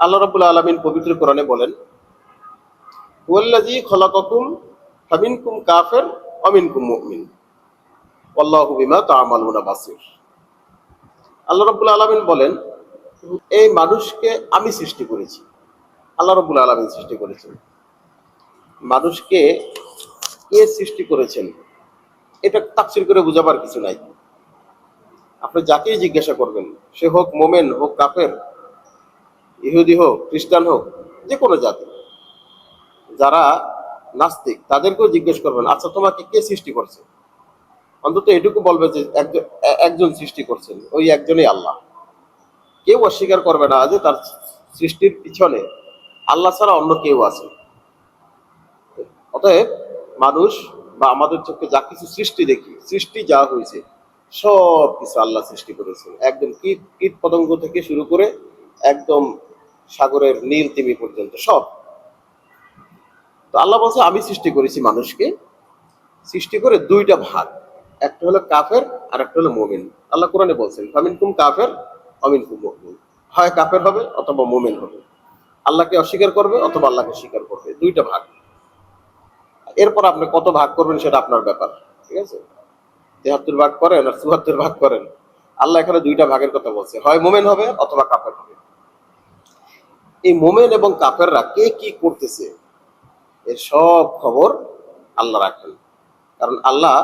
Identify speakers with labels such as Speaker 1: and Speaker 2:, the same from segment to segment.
Speaker 1: আল্লাহ রাব্বুল আলামিন পবিত্র কোরআনে বলেন, হুয়াল্লাযী খলাকাকুম ফামিনকুম কাফির ওয়া মিনকুম মুমিন ওয়াল্লাহু বিমা তা'মালুনা বাসীর। আল্লাহ রাব্বুল আলামিন বলেন, এই মানুষকে আমি সৃষ্টি করেছি। আল্লাহ রাব্বুল আলামিন সৃষ্টি করেছেন। মানুষকে কে সৃষ্টি করেছেন এটা তাফসীর করে বোঝাবার কিছু নাই। আপনি যাকেই জিজ্ঞাসা করবেন, সে হোক মোমেন, হোক কাফের, ইহুদি হোক, খ্রিস্টান হোক, যে কোনো জাতি, যারা নাস্তিক তাদেরকেও জিজ্ঞেস করবেন, আচ্ছা তোমাকে কে সৃষ্টি করছে? অন্তত এটুকু বলবে যে একজন সৃষ্টি করছেন, ওই একজনই আল্লাহ। কেউ অস্বীকার করবে না যে তার সৃষ্টির পিছনে আল্লাহ ছাড়া অন্য কেউ আছে। অতএব মানুষ বা আমাদের চোখে যা কিছু সৃষ্টি দেখি, সৃষ্টি যা হয়েছে সব কিছু আল্লাহ সৃষ্টি করেছেন, একদম কীট কীট পতঙ্গ থেকে শুরু করে একদম সাগরের নীল তিমি পর্যন্ত সব। তো আল্লাহ বলছে আমি সৃষ্টি করেছি মানুষকে, সৃষ্টি করে দুইটা ভাগ, একটা হলো কাফের আর একটা হলো মুমিন। আল্লাহ কোরআনে বলছেন ফামিনকুম কাফের অমিনকুম মুমিন, হয় কাফের হবে অথবা মুমিন হবে, আল্লাহকে অস্বীকার করবে অথবা আল্লাহকে স্বীকার করবে, দুইটা ভাগ। এরপর আপনি কত ভাগ করবেন সেটা আপনার ব্যাপার, ঠিক আছে? ৭৩ ভাগ করেন আর ৭৪ ভাগ করেন, আল্লাহ এখানে দুইটা ভাগের কথা বলছে, হয় মোমেন হবে অথবা কাফের হবে। এই মোমেন এবং কাফেররা কে কি করতেছে এর সব খবর আল্লাহ রাখেন। কারণ আল্লাহ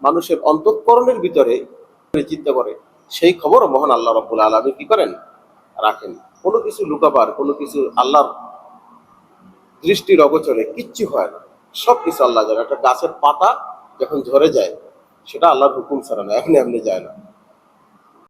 Speaker 1: মানুষের অন্তঃকরণের ভিতরে চিন্তা করে, সেই খবর মহান আল্লাহ রাব্বুল আলামিন কি করেন, রাখেন। কোনো কিছু লুকাবার, কোনো কিছু আল্লাহর দৃষ্টির অগোচরে কিচ্ছু হয় না, সব কিছু আল্লাহ জানে। একটা গাছের পাতা যখন ঝরে যায় সেটা আল্লাহর হুকুম ছাড়া না, এমনি এমনি যায় না।